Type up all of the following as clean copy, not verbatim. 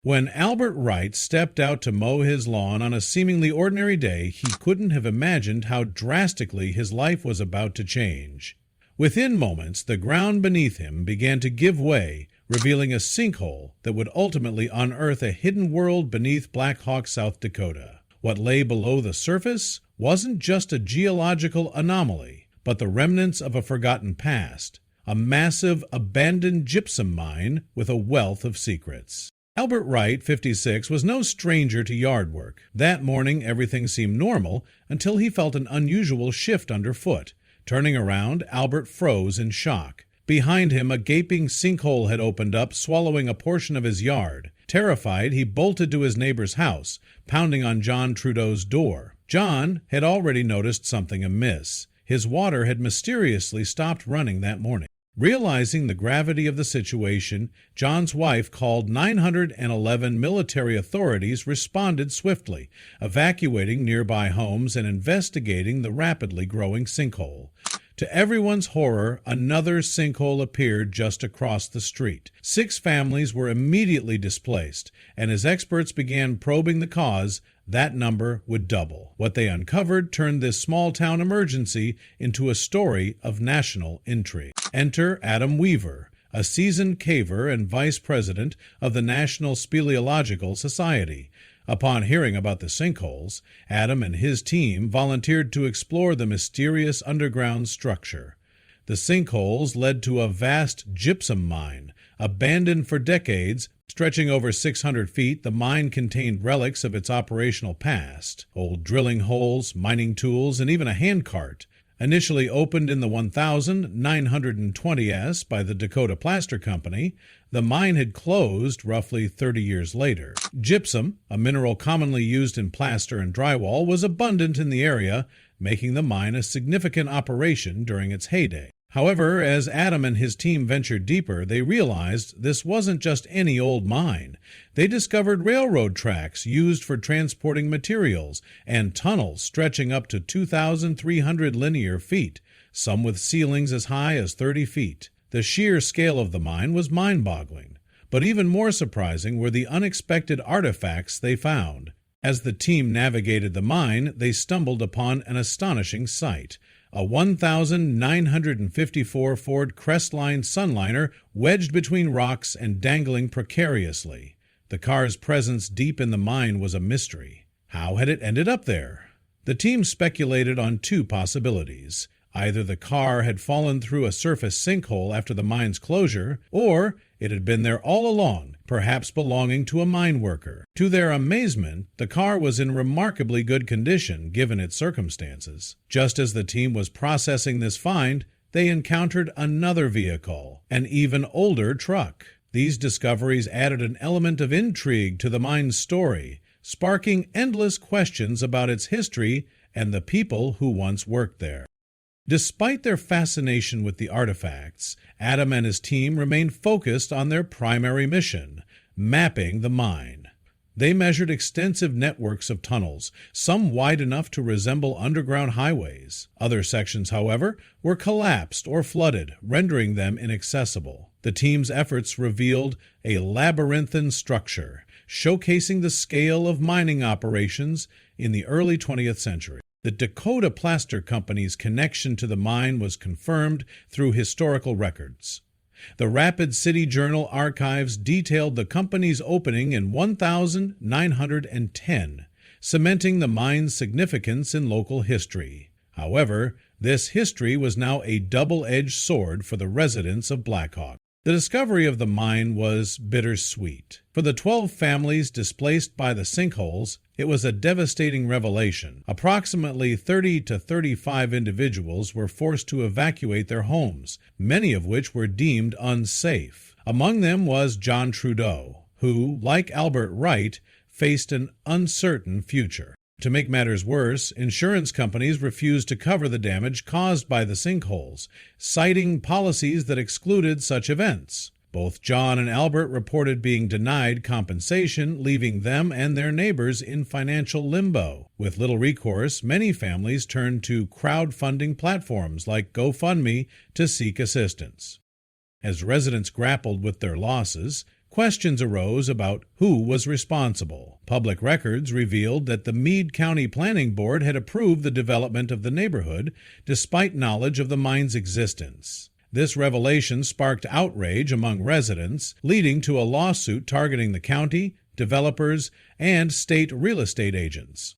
When Albert Wright stepped out to mow his lawn on a seemingly ordinary day, he couldn't have imagined how drastically his life was about to change. Within moments, the ground beneath him began to give way, revealing a sinkhole that would ultimately unearth a hidden world beneath Black Hawk, South Dakota. What lay below the surface wasn't just a geological anomaly, but the remnants of a forgotten past, a massive, abandoned gypsum mine with a wealth of secrets. Albert Wright, 56, was no stranger to yard work. That morning, everything seemed normal until he felt an unusual shift underfoot. Turning around, Albert froze in shock. Behind him, a gaping sinkhole had opened up, swallowing a portion of his yard. Terrified, he bolted to his neighbor's house, pounding on John Trudeau's door. John had already noticed something amiss. His water had mysteriously stopped running that morning. Realizing the gravity of the situation, John's wife called 911 military authorities responded swiftly, evacuating nearby homes and investigating the rapidly growing sinkhole. To everyone's horror, another sinkhole appeared just across the street. 6 families were immediately displaced, and as experts began probing the cause, that number would double. What they uncovered turned this small-town emergency into a story of national intrigue. Enter Adam Weaver, a seasoned caver and vice president of the National Speleological Society. Upon hearing about the sinkholes, Adam and his team volunteered to explore the mysterious underground structure. The sinkholes led to a vast gypsum mine. Abandoned for decades, stretching over 600 feet, the mine contained relics of its operational past, old drilling holes, mining tools, and even a handcart. Initially opened in the 1920s by the Dakota Plaster Company, the mine had closed roughly 30 years later. Gypsum, a mineral commonly used in plaster and drywall, was abundant in the area, making the mine a significant operation during its heyday. However, as Adam and his team ventured deeper, they realized this wasn't just any old mine. They discovered railroad tracks used for transporting materials and tunnels stretching up to 2,300 linear feet, some with ceilings as high as 30 feet. The sheer scale of the mine was mind-boggling, but even more surprising were the unexpected artifacts they found. As the team navigated the mine, they stumbled upon an astonishing sight. A 1,954 Ford Crestline Sunliner wedged between rocks and dangling precariously. The car's presence deep in the mine was a mystery. How had it ended up there? The team speculated on 2 possibilities. Either the car had fallen through a surface sinkhole after the mine's closure, or it had been there all along, perhaps belonging to a mine worker. To their amazement, the car was in remarkably good condition given its circumstances. Just as the team was processing this find, they encountered another vehicle, an even older truck. These discoveries added an element of intrigue to the mine's story, sparking endless questions about its history and the people who once worked there. Despite their fascination with the artifacts, Adam and his team remained focused on their primary mission, mapping the mine. They measured extensive networks of tunnels, some wide enough to resemble underground highways. Other sections, however, were collapsed or flooded, rendering them inaccessible. The team's efforts revealed a labyrinthine structure, showcasing the scale of mining operations in the early 20th century. The Dakota Plaster Company's connection to the mine was confirmed through historical records. The Rapid City Journal archives detailed the company's opening in 1910, cementing the mine's significance in local history. However, this history was now a double-edged sword for the residents of Black Hawk. The discovery of the mine was bittersweet. For the 12 families displaced by the sinkholes, it was a devastating revelation. Approximately 30 to 35 individuals were forced to evacuate their homes, many of which were deemed unsafe. Among them was John Trudeau, who, like Albert Wright, faced an uncertain future. To make matters worse, insurance companies refused to cover the damage caused by the sinkholes, citing policies that excluded such events. Both John and Albert reported being denied compensation, leaving them and their neighbors in financial limbo. With little recourse, many families turned to crowdfunding platforms like GoFundMe to seek assistance. As residents grappled with their losses, Questions arose about who was responsible. Public records revealed that the Meade County Planning Board had approved the development of the neighborhood despite knowledge of the mine's existence. This revelation sparked outrage among residents, leading to a lawsuit targeting the county, developers, and state real estate agents.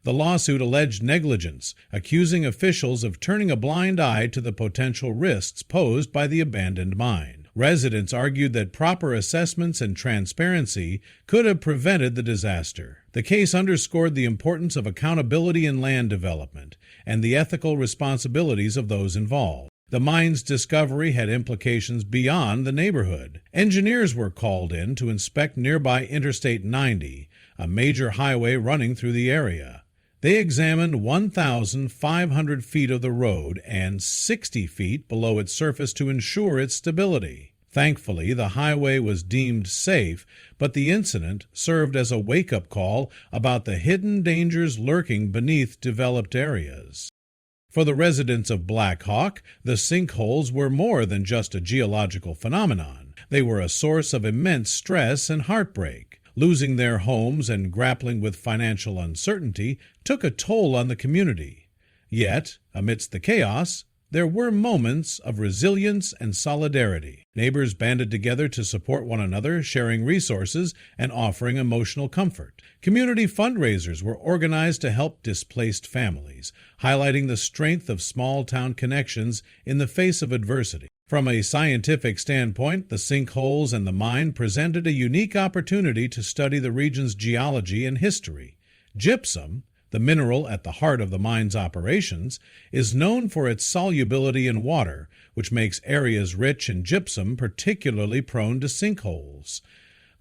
The lawsuit alleged negligence, accusing officials of turning a blind eye to the potential risks posed by the abandoned mine. Residents argued that proper assessments and transparency could have prevented the disaster. The case underscored the importance of accountability in land development and the ethical responsibilities of those involved. The mine's discovery had implications beyond the neighborhood. Engineers were called in to inspect nearby Interstate 90, a major highway running through the area. They examined 1,500 feet of the road and 60 feet below its surface to ensure its stability. Thankfully, the highway was deemed safe, but the incident served as a wake-up call about the hidden dangers lurking beneath developed areas. For the residents of Black Hawk, the sinkholes were more than just a geological phenomenon. They were a source of immense stress and heartbreak. Losing their homes and grappling with financial uncertainty took a toll on the community. Yet, amidst the chaos, there were moments of resilience and solidarity. Neighbors banded together to support one another, sharing resources and offering emotional comfort. Community fundraisers were organized to help displaced families, highlighting the strength of small-town connections in the face of adversity. From a scientific standpoint, the sinkholes and the mine presented a unique opportunity to study the region's geology and history. Gypsum, the mineral at the heart of the mine's operations, is known for its solubility in water, which makes areas rich in gypsum particularly prone to sinkholes.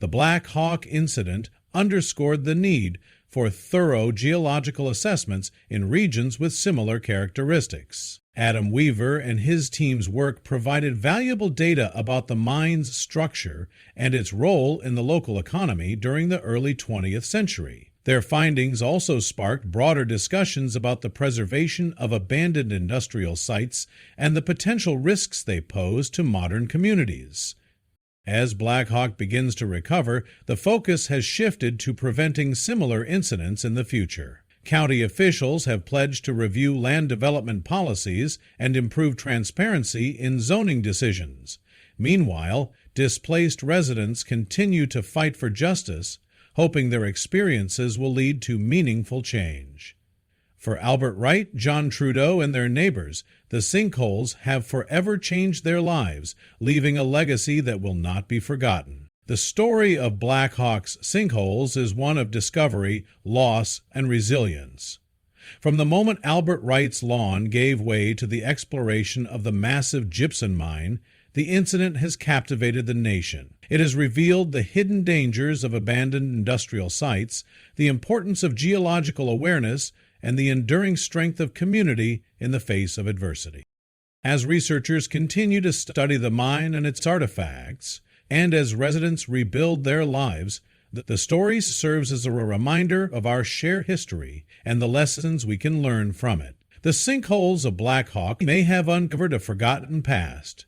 The Black Hawk incident underscored the need for thorough geological assessments in regions with similar characteristics. Adam Weaver and his team's work provided valuable data about the mine's structure and its role in the local economy during the early 20th century. Their findings also sparked broader discussions about the preservation of abandoned industrial sites and the potential risks they pose to modern communities. As Black Hawk begins to recover, the focus has shifted to preventing similar incidents in the future. County officials have pledged to review land development policies and improve transparency in zoning decisions. Meanwhile, displaced residents continue to fight for justice, hoping their experiences will lead to meaningful change. For Albert Wright, John Trudeau, and their neighbors, the sinkholes have forever changed their lives, leaving a legacy that will not be forgotten. The story of Black Hawk's sinkholes is one of discovery, loss, and resilience. From the moment Albert Wright's lawn gave way to the exploration of the massive gypsum mine, the incident has captivated the nation. It has revealed the hidden dangers of abandoned industrial sites, the importance of geological awareness, and the enduring strength of community in the face of adversity. As researchers continue to study the mine and its artifacts, and as residents rebuild their lives, the story serves as a reminder of our shared history and the lessons we can learn from it. The sinkholes of Black Hawk may have uncovered a forgotten past,